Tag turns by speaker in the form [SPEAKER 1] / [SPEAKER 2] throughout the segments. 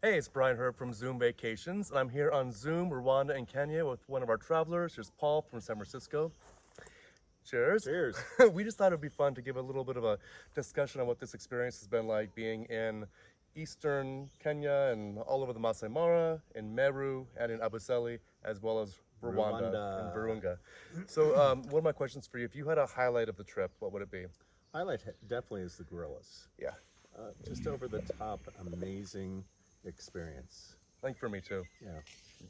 [SPEAKER 1] Hey, it's Bryan Herb from Zoom Vacations, and I'm here on Zoom, Rwanda and Kenya with one of our travelers. Here's Paul from San Francisco. Cheers.
[SPEAKER 2] Cheers.
[SPEAKER 1] We just thought it'd be fun to give a little bit of a discussion on what this experience has been like being in eastern Kenya and all over the Masai Mara, in Meru, and in Abuseli, as well as Rwanda and Virunga. So one of my questions for you, if you had a highlight of the trip, what would it be?
[SPEAKER 2] Highlight definitely is the gorillas.
[SPEAKER 1] Yeah,
[SPEAKER 2] Just over the top, amazing experience.
[SPEAKER 1] I think for me too.
[SPEAKER 2] Yeah.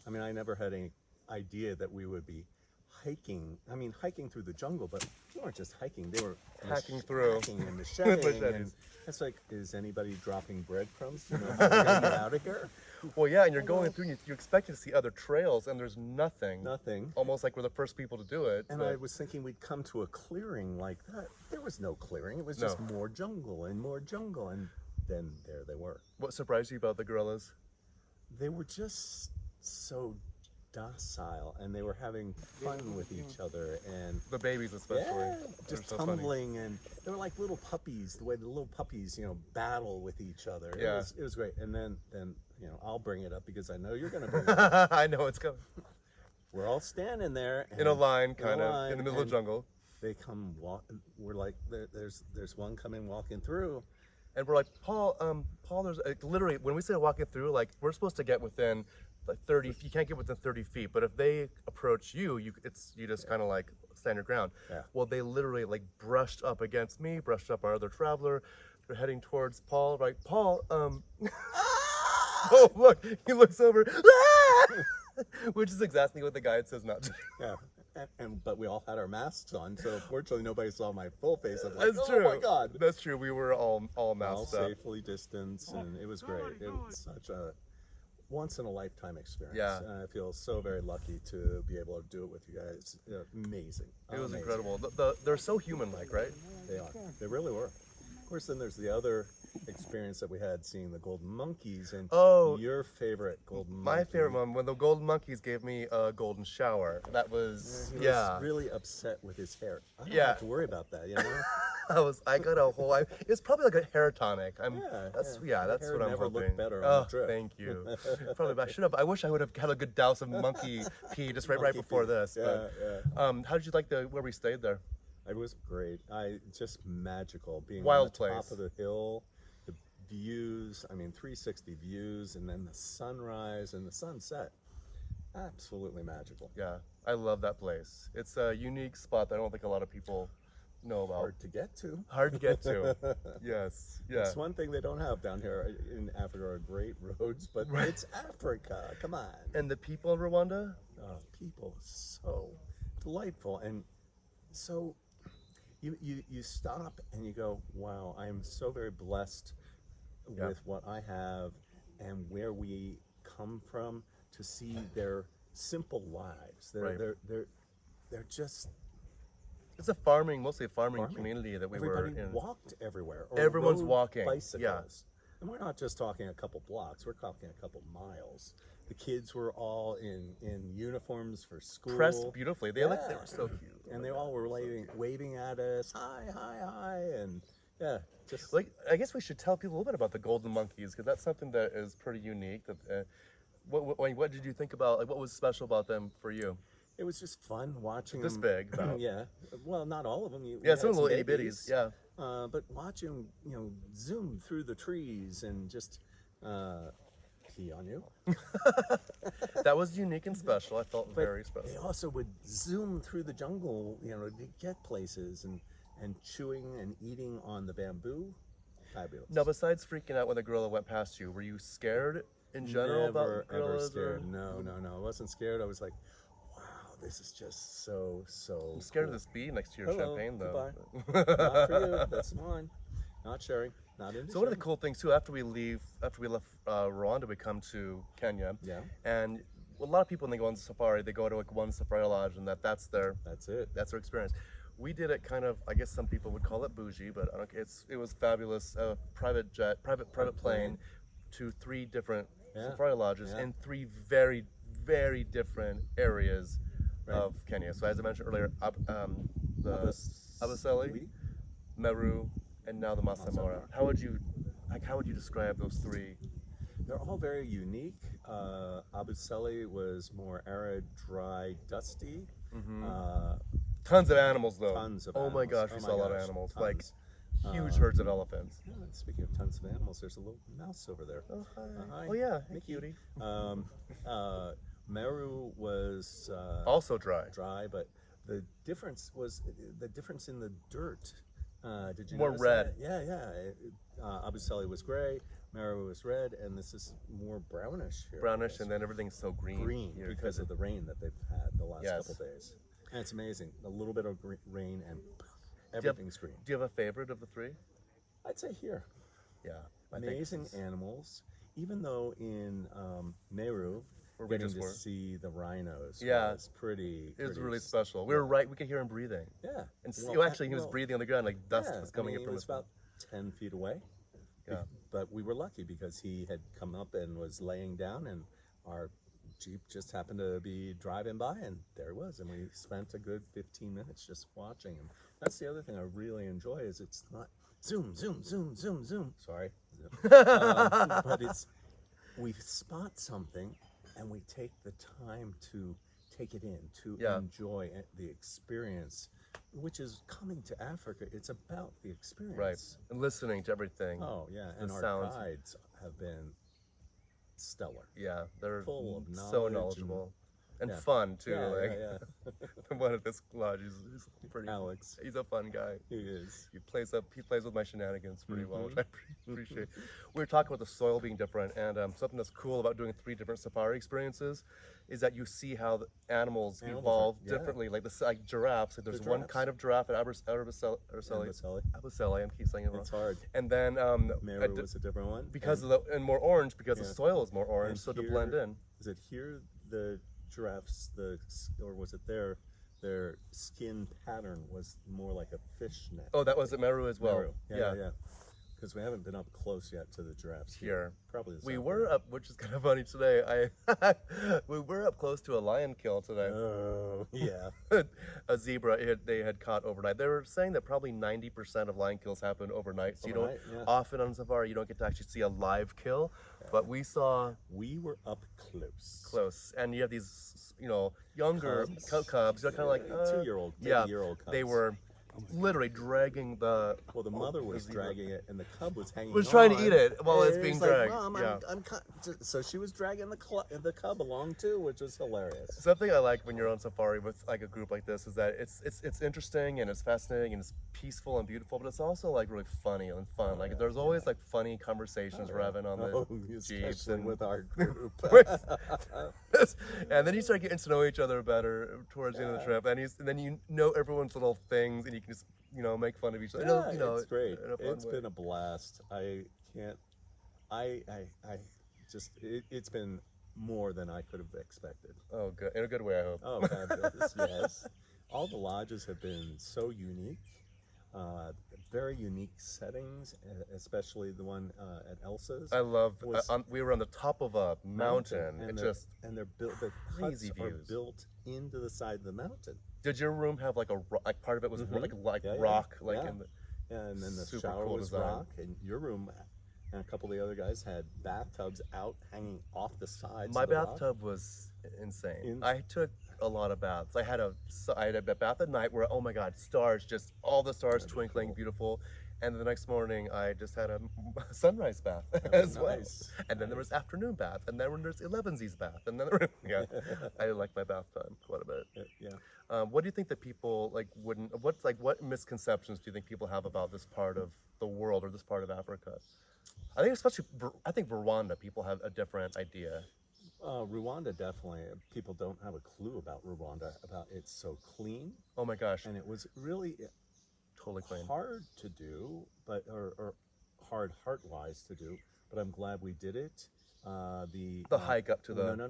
[SPEAKER 2] I mean, I never had any idea that we would be hiking. I mean, hiking through the jungle, but they weren't just hiking. They were
[SPEAKER 1] Hacking through.
[SPEAKER 2] hacking and macheting.
[SPEAKER 1] Machetes.
[SPEAKER 2] And it's like, is anybody dropping breadcrumbs to know how we're going to get out of here?
[SPEAKER 1] Well, yeah, and you're going through, and you expect to see other trails, and there's nothing.
[SPEAKER 2] Nothing.
[SPEAKER 1] Almost like we're the first people to do it.
[SPEAKER 2] And
[SPEAKER 1] but
[SPEAKER 2] I was thinking we'd come to a clearing like that. There was no clearing. It was just more jungle and more jungle. And then there they were.
[SPEAKER 1] What surprised you about the gorillas?
[SPEAKER 2] They were just so docile, and they were having fun with each other, and
[SPEAKER 1] The babies especially.
[SPEAKER 2] yeah,
[SPEAKER 1] They're
[SPEAKER 2] just
[SPEAKER 1] so funny.
[SPEAKER 2] tumbling, and they were like little puppies. The way the little puppies, battle with each other.
[SPEAKER 1] Yeah.
[SPEAKER 2] It was great. And then I'll bring it up because I know you're going to bring it up.
[SPEAKER 1] I know it's coming.
[SPEAKER 2] We're all standing there
[SPEAKER 1] In a
[SPEAKER 2] and
[SPEAKER 1] line,
[SPEAKER 2] in a
[SPEAKER 1] kind of,
[SPEAKER 2] line,
[SPEAKER 1] in the middle of
[SPEAKER 2] and
[SPEAKER 1] the jungle.
[SPEAKER 2] They come walk. We're like, there's one coming walking through.
[SPEAKER 1] And we're like, Paul, there's literally, when we say walking through, like, we're supposed to get within like 30, you can't get within 30 feet, but if they approach you, you just kind of like stand your ground.
[SPEAKER 2] Yeah.
[SPEAKER 1] Well, they literally like brushed up against me, brushed up our other traveler. They're heading towards Paul, right? Paul, oh, look, he looks over, which is exactly what the guide says not to do.
[SPEAKER 2] Yeah. But we all had our masks on, so fortunately nobody saw my full face. I was like,
[SPEAKER 1] That's
[SPEAKER 2] oh
[SPEAKER 1] true.
[SPEAKER 2] my God.
[SPEAKER 1] That's true. We were all
[SPEAKER 2] All
[SPEAKER 1] masked up.
[SPEAKER 2] safely distanced, and it was great. It was such a once-in-a-lifetime experience.
[SPEAKER 1] Yeah.
[SPEAKER 2] And I feel so very lucky to be able to do it with you guys. Amazing.
[SPEAKER 1] It was
[SPEAKER 2] Amazing.
[SPEAKER 1] incredible. They're so human-like, right?
[SPEAKER 2] They are. They really were. Of course, then there's the other experience that we had seeing the golden monkeys, and your favorite golden monkey.
[SPEAKER 1] My favorite one, when the golden monkeys gave me a golden shower. That was,
[SPEAKER 2] He was really upset with his hair. I don't have to worry about that,
[SPEAKER 1] I got a whole, it's probably like a hair tonic.
[SPEAKER 2] That's
[SPEAKER 1] That's
[SPEAKER 2] hair
[SPEAKER 1] what I'm
[SPEAKER 2] never
[SPEAKER 1] hoping.
[SPEAKER 2] looked better on the trip.
[SPEAKER 1] Thank you. Probably, I wish I would have had a good douse of monkey pee just right before this.
[SPEAKER 2] Yeah,
[SPEAKER 1] but, how did you like where we stayed there?
[SPEAKER 2] It was great. Just magical being
[SPEAKER 1] Wild
[SPEAKER 2] on the
[SPEAKER 1] place.
[SPEAKER 2] top of the hill, the views. I mean, 360 views, and then the sunrise and the sunset. Absolutely magical.
[SPEAKER 1] Yeah, I love that place. It's a unique spot that I don't think a lot of people know about.
[SPEAKER 2] Hard to get to.
[SPEAKER 1] Hard to get to. Yes. Yeah.
[SPEAKER 2] It's one thing they don't have down here in Africa are great roads, but it's Africa. Come on.
[SPEAKER 1] And the people in Rwanda?
[SPEAKER 2] People so delightful, and so you stop and you go, wow, I am so very blessed with what I have and where we come from to see their simple lives. They're just.
[SPEAKER 1] It's mostly a farming community that we were in.
[SPEAKER 2] Everybody walked everywhere. Or
[SPEAKER 1] Everyone's
[SPEAKER 2] rode
[SPEAKER 1] walking.
[SPEAKER 2] bicycles.
[SPEAKER 1] Yeah.
[SPEAKER 2] And we're not just talking a couple blocks, we're talking a couple miles. The kids were all in uniforms for school.
[SPEAKER 1] Dressed beautifully. They were so cute.
[SPEAKER 2] And they all were waving at us, hi, and just
[SPEAKER 1] like, I guess we should tell people a little bit about the golden monkeys, because that's something that is pretty unique. What did you think about, like, what was special about them for you?
[SPEAKER 2] It was just fun watching
[SPEAKER 1] This
[SPEAKER 2] them.
[SPEAKER 1] big, about.
[SPEAKER 2] Yeah. Well, not all of them.
[SPEAKER 1] Some little itty bitties. Yeah.
[SPEAKER 2] But watching them, zoom through the trees and just pee on you.
[SPEAKER 1] That was unique and special. I felt very special.
[SPEAKER 2] They also would zoom through the jungle, to get places and chewing and eating on the bamboo. Fabulous.
[SPEAKER 1] Now, besides freaking out when the gorilla went past you, were you scared in general about gorillas?
[SPEAKER 2] Ever scared. No. I wasn't scared. I was like, wow, this is just so
[SPEAKER 1] I'm scared
[SPEAKER 2] cool.
[SPEAKER 1] of this bee next to your champagne, though.
[SPEAKER 2] Goodbye. Not for you. That's mine. Not sharing. Not into
[SPEAKER 1] So one of the cool things too, after we left Rwanda, we come to Kenya.
[SPEAKER 2] Yeah.
[SPEAKER 1] And a lot of people, when they go on safari, they go to like one safari lodge, and that's their experience. We did it kind of, I guess some people would call it bougie, but I don't care. It was fabulous. Private jet, private plane to 3 different safari lodges in 3 very, very different areas of Kenya. So as I mentioned earlier, the Abuseli, Meru, and now the Masai Mara. How would you describe those 3?
[SPEAKER 2] They're all very unique. Abu Seli was more arid, dry, dusty.
[SPEAKER 1] Tons of animals, though.
[SPEAKER 2] Tons of
[SPEAKER 1] oh my
[SPEAKER 2] animals.
[SPEAKER 1] gosh,
[SPEAKER 2] Oh
[SPEAKER 1] we
[SPEAKER 2] my
[SPEAKER 1] saw a lot of
[SPEAKER 2] gosh,
[SPEAKER 1] animals.
[SPEAKER 2] tons.
[SPEAKER 1] Like huge herds of elephants.
[SPEAKER 2] Yeah, speaking of tons of animals, there's a little mouse over there.
[SPEAKER 1] Oh, hi.
[SPEAKER 2] Hi,
[SPEAKER 1] Oh, yeah. Hey,
[SPEAKER 2] Mickey.
[SPEAKER 1] cutie.
[SPEAKER 2] Meru was
[SPEAKER 1] Also dry.
[SPEAKER 2] dry, but the difference was the difference in the dirt. Did you
[SPEAKER 1] More
[SPEAKER 2] notice
[SPEAKER 1] red.
[SPEAKER 2] that? Yeah. Abu Seli was gray, Meru was red, and this is more brownish here.
[SPEAKER 1] Brownish, and then everything's so green.
[SPEAKER 2] Green
[SPEAKER 1] here
[SPEAKER 2] because of the rain that they've had the last
[SPEAKER 1] Yes.
[SPEAKER 2] couple days. And it's amazing. A little bit of rain and everything's green.
[SPEAKER 1] Do you have a favorite of the three?
[SPEAKER 2] I'd say here.
[SPEAKER 1] Yeah.
[SPEAKER 2] Amazing animals. Even though in Meru,
[SPEAKER 1] Where we
[SPEAKER 2] getting
[SPEAKER 1] just
[SPEAKER 2] to
[SPEAKER 1] were.
[SPEAKER 2] see the rhinos
[SPEAKER 1] Yeah.
[SPEAKER 2] was pretty.
[SPEAKER 1] It was
[SPEAKER 2] pretty
[SPEAKER 1] really special. We were right. We could hear him breathing.
[SPEAKER 2] Yeah.
[SPEAKER 1] And
[SPEAKER 2] Well,
[SPEAKER 1] actually, he was breathing on the ground, like dust
[SPEAKER 2] yeah,
[SPEAKER 1] was coming in
[SPEAKER 2] he
[SPEAKER 1] from
[SPEAKER 2] was
[SPEAKER 1] his mouth.
[SPEAKER 2] about 10 feet away.
[SPEAKER 1] Yeah.
[SPEAKER 2] But we were lucky because he had come up and was laying down, and our Jeep just happened to be driving by, and there he was. And we spent a good 15 minutes just watching him. That's the other thing I really enjoy is it's not zoom, zoom, zoom, zoom, zoom. Sorry. But it's, we spot something and we take the time to take it in, to enjoy the experience, which is coming to Africa. It's about the experience.
[SPEAKER 1] Right. And listening to everything.
[SPEAKER 2] Oh, yeah. And our
[SPEAKER 1] sounds.
[SPEAKER 2] guides have been stellar.
[SPEAKER 1] Yeah. They're
[SPEAKER 2] Full of
[SPEAKER 1] so
[SPEAKER 2] knowledge
[SPEAKER 1] knowledgeable. And
[SPEAKER 2] yeah.
[SPEAKER 1] fun, too.
[SPEAKER 2] Yeah,
[SPEAKER 1] like
[SPEAKER 2] yeah.
[SPEAKER 1] one of this lodge, he's pretty.
[SPEAKER 2] Alex.
[SPEAKER 1] He's a fun guy.
[SPEAKER 2] He is.
[SPEAKER 1] He plays with my shenanigans pretty well, which I appreciate. We were talking about the soil being different, and something that's cool about doing 3 different safari experiences is that you see how the animals evolve differently. Like like giraffes. Like there's one kind of giraffe at Abu Seli. I keep saying it wrong.
[SPEAKER 2] It's hard.
[SPEAKER 1] And then
[SPEAKER 2] Meru was a different one.
[SPEAKER 1] because of and more orange because the soil is more orange,
[SPEAKER 2] And
[SPEAKER 1] so to
[SPEAKER 2] here-
[SPEAKER 1] blend in.
[SPEAKER 2] Is it here the giraffes, or was it there? Their skin pattern was more like a fishnet.
[SPEAKER 1] Oh, that was at Meru as well.
[SPEAKER 2] Meru. Yeah. Because we haven't been up close yet to the giraffes
[SPEAKER 1] Here.
[SPEAKER 2] Probably the
[SPEAKER 1] We
[SPEAKER 2] south
[SPEAKER 1] were
[SPEAKER 2] end.
[SPEAKER 1] up, which is kind of funny today. We were up close to a lion kill today.
[SPEAKER 2] Oh, yeah.
[SPEAKER 1] A zebra they had caught overnight. They were saying that probably 90% of lion kills happen overnight. So you don't
[SPEAKER 2] Overnight, yeah.
[SPEAKER 1] often on safari you don't get to actually see a live kill, but we saw
[SPEAKER 2] We were up close.
[SPEAKER 1] and you have these younger cubs. They're kind of like
[SPEAKER 2] 2-year-old,
[SPEAKER 1] yeah.
[SPEAKER 2] 3-year-old cubs.
[SPEAKER 1] They were literally dragging the.
[SPEAKER 2] Well, the mother was dragging it, and the cub was hanging.
[SPEAKER 1] Was trying to
[SPEAKER 2] on,
[SPEAKER 1] eat it while
[SPEAKER 2] and
[SPEAKER 1] it's
[SPEAKER 2] he
[SPEAKER 1] being
[SPEAKER 2] was
[SPEAKER 1] dragged.
[SPEAKER 2] Like, Mom,
[SPEAKER 1] yeah.
[SPEAKER 2] So she was dragging the cub along too, which was hilarious.
[SPEAKER 1] Something I like when you're on safari with like a group like this is that it's interesting and it's fascinating and it's peaceful and beautiful, but it's also like really funny and fun. Like there's always like funny conversations we're having on the jeeps
[SPEAKER 2] especially
[SPEAKER 1] and
[SPEAKER 2] with our group.
[SPEAKER 1] and then you start getting to know each other better towards the end of the trip, and then you know everyone's little things, and you can just make fun of each other.
[SPEAKER 2] It's great.
[SPEAKER 1] in a fun
[SPEAKER 2] It's
[SPEAKER 1] way.
[SPEAKER 2] been a blast. It's been more than I could have expected.
[SPEAKER 1] Oh, good. In a good way, I hope.
[SPEAKER 2] Oh, fabulous. Yes. All the lodges have been so unique. Very unique settings, especially the one at Elsa's.
[SPEAKER 1] I love. We were on the top of a mountain.
[SPEAKER 2] and they're built. The
[SPEAKER 1] Crazy
[SPEAKER 2] huts are
[SPEAKER 1] views.
[SPEAKER 2] built into the side of the mountain.
[SPEAKER 1] Did your room have like part of it was like
[SPEAKER 2] Yeah,
[SPEAKER 1] rock,
[SPEAKER 2] yeah.
[SPEAKER 1] like
[SPEAKER 2] Yeah.
[SPEAKER 1] in the.
[SPEAKER 2] And then the
[SPEAKER 1] Super
[SPEAKER 2] shower
[SPEAKER 1] cool
[SPEAKER 2] was
[SPEAKER 1] design.
[SPEAKER 2] rock, and your room and a couple of the other guys had bathtubs out hanging off the sides.
[SPEAKER 1] My
[SPEAKER 2] of the rock.
[SPEAKER 1] bathtub was insane. I took a lot of baths. I had a bath at night where, oh my God, stars, just all the stars twinkling, beautiful. And the next morning, I just had a sunrise bath as well. And then there was afternoon bath, and then there's 11's bath, and then I like my bath time quite a bit.
[SPEAKER 2] Yeah.
[SPEAKER 1] What do you think that people what misconceptions do you think people have about this part of the world or this part of Africa? I think Rwanda, people have a different idea.
[SPEAKER 2] Rwanda, definitely. People don't have a clue about Rwanda, about it's so clean.
[SPEAKER 1] Oh my gosh.
[SPEAKER 2] And it was really
[SPEAKER 1] Totally clean.
[SPEAKER 2] hard to do, but or hard heart-wise to do. But I'm glad we did it.
[SPEAKER 1] The hike up to the.
[SPEAKER 2] No.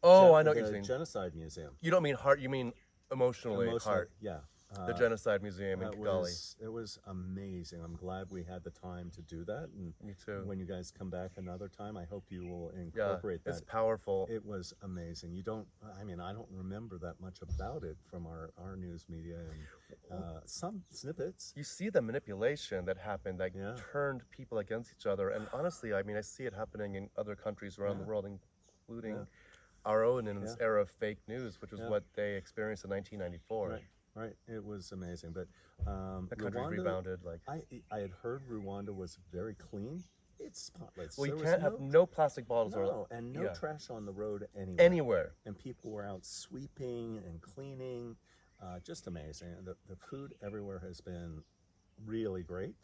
[SPEAKER 1] I know what you're
[SPEAKER 2] the
[SPEAKER 1] saying.
[SPEAKER 2] Genocide Museum.
[SPEAKER 1] You don't mean heart. You mean emotionally heart.
[SPEAKER 2] Yeah.
[SPEAKER 1] The Genocide Museum in Kigali.
[SPEAKER 2] It was amazing. I'm glad we had the time to do that. And
[SPEAKER 1] Me too.
[SPEAKER 2] when you guys come back another time, I hope you will
[SPEAKER 1] Yeah,
[SPEAKER 2] incorporate
[SPEAKER 1] it's
[SPEAKER 2] that.
[SPEAKER 1] powerful.
[SPEAKER 2] It was amazing. I don't remember that much about it from our news media and some snippets.
[SPEAKER 1] You see the manipulation that happened that
[SPEAKER 2] Yeah.
[SPEAKER 1] turned people against each other. And honestly, I mean, I see it happening in other countries around the world, including our own in this era of fake news, which is what they experienced in 1994.
[SPEAKER 2] Right. It was amazing. But
[SPEAKER 1] The country's
[SPEAKER 2] Rwanda,
[SPEAKER 1] rebounded. Like,
[SPEAKER 2] I had heard Rwanda was very clean. It's spotless.
[SPEAKER 1] well, you
[SPEAKER 2] There
[SPEAKER 1] can't
[SPEAKER 2] was
[SPEAKER 1] have no plastic bottles
[SPEAKER 2] and no
[SPEAKER 1] yeah.
[SPEAKER 2] trash on the road
[SPEAKER 1] anywhere.
[SPEAKER 2] And people were out sweeping and cleaning. Just amazing. The food everywhere has been really great.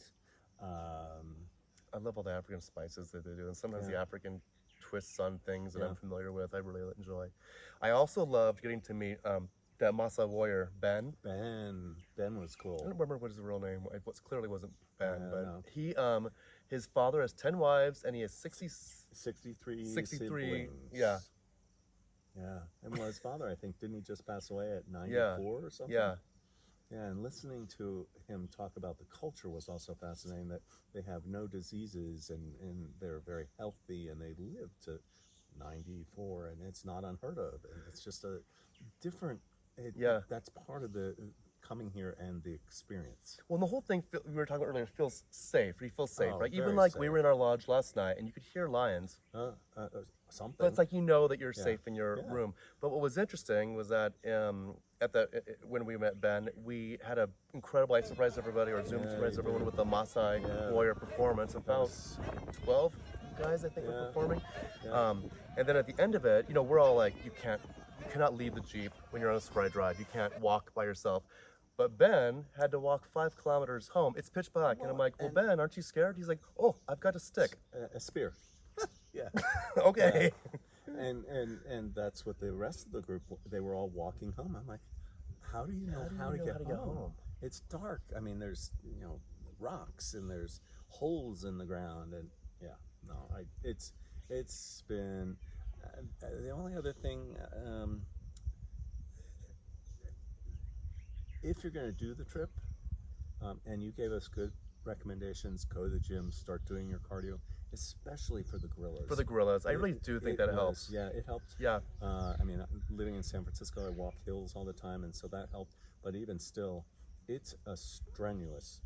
[SPEAKER 1] I love all the African spices that they do, and sometimes the African twists on things that I'm familiar with. I really enjoy. I also loved getting to meet that Masa warrior, Ben.
[SPEAKER 2] Ben was cool.
[SPEAKER 1] I don't remember what his real name was. It clearly wasn't Ben, but
[SPEAKER 2] no.
[SPEAKER 1] he, his father has 10 wives, and he has
[SPEAKER 2] 63
[SPEAKER 1] siblings.
[SPEAKER 2] Yeah. And well, his father, I think, didn't he just pass away at 94 or something?
[SPEAKER 1] Yeah.
[SPEAKER 2] Yeah, and listening to him talk about the culture was also fascinating, that they have no diseases and they're very healthy and they live to 94, and it's not unheard of. And it's just a different, that's part of the coming here and the experience.
[SPEAKER 1] Well, and the whole thing, we were talking earlier, feels safe. You feel safe, right?
[SPEAKER 2] very
[SPEAKER 1] Even like
[SPEAKER 2] safe.
[SPEAKER 1] we were in our lodge last night and you could hear lions.
[SPEAKER 2] Something.
[SPEAKER 1] But it's like you know that you're safe in your room. But what was interesting was that when we met Ben, we had an incredible, I surprised everybody, or Zoom surprised everyone with the Maasai warrior performance. About 12 guys, I think, were performing. And then at the end of it, you know, we're all like, you cannot leave the Jeep when you're on a safari drive. You can't walk by yourself. But Ben had to walk 5 kilometers home. It's pitch black. And I'm like, well, Ben, aren't you scared? He's like, oh, I've got a stick.
[SPEAKER 2] A spear. Yeah.
[SPEAKER 1] Okay.
[SPEAKER 2] And that's what the rest of the group, they were all walking home. I'm like, how do you know how to get home? It's dark. I mean, there's, you know, rocks and there's holes in the ground, and it's been the only other thing, if you're going to do the trip, and you gave us good recommendations, go to the gym, start doing your cardio, especially for the gorillas.
[SPEAKER 1] For the gorillas. I really do think that helps.
[SPEAKER 2] Yeah, it helped.
[SPEAKER 1] Yeah.
[SPEAKER 2] I mean, living in San Francisco, I walk hills all the time, and so that helped. But even still, it's a strenuous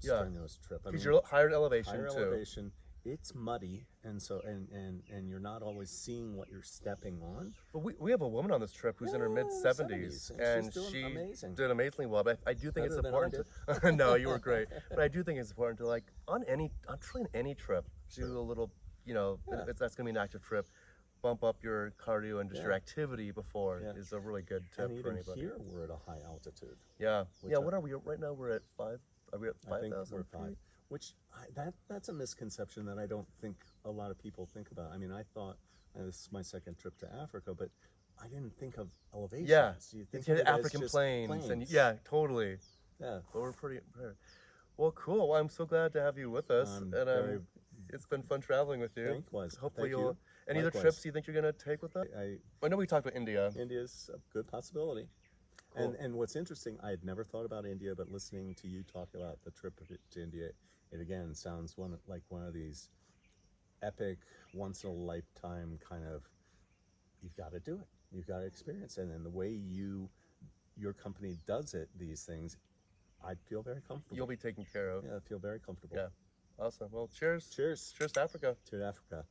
[SPEAKER 2] trip.
[SPEAKER 1] Because you're higher in elevation,
[SPEAKER 2] higher
[SPEAKER 1] too.
[SPEAKER 2] elevation. It's muddy, and so and you're not always seeing what you're stepping on.
[SPEAKER 1] But we have a woman on this trip who's in her mid-70s, and she did amazingly well. But I do think it's important to, no, you were great. But I do think it's important to, like, on truly any trip, do a little, you know, if that's going to be an active trip, bump up your cardio and just your activity before is a really good tip for anybody.
[SPEAKER 2] Here we're at a high altitude.
[SPEAKER 1] Yeah. Yeah, what are we? Right now we're at 5. Are we at 5,000?
[SPEAKER 2] I think we're 5. Which that's a misconception that I don't think a lot of people think about. I mean, I thought this is my second trip to Africa, but I didn't think of elevations.
[SPEAKER 1] Yeah,
[SPEAKER 2] you think
[SPEAKER 1] of
[SPEAKER 2] of it
[SPEAKER 1] African
[SPEAKER 2] as just
[SPEAKER 1] plains, and totally.
[SPEAKER 2] Yeah,
[SPEAKER 1] but we're pretty. Well, cool. Well, I'm so glad to have you with us, it's been fun traveling with you.
[SPEAKER 2] Likewise.
[SPEAKER 1] Hopefully, any other trips you think you're going to take with us? I know we talked about India.
[SPEAKER 2] India's a good possibility. Cool. And what's interesting, I had never thought about India, but listening to you talk about the trip to India, it again sounds like one of these epic, once in a lifetime kind of, you've got to do it. You've got to experience it. And the way your company does it, these things, I feel very comfortable.
[SPEAKER 1] You'll be taken care of.
[SPEAKER 2] Yeah, I feel very comfortable.
[SPEAKER 1] Yeah. Awesome. Well, cheers.
[SPEAKER 2] Cheers.
[SPEAKER 1] Cheers to Africa.
[SPEAKER 2] To Africa.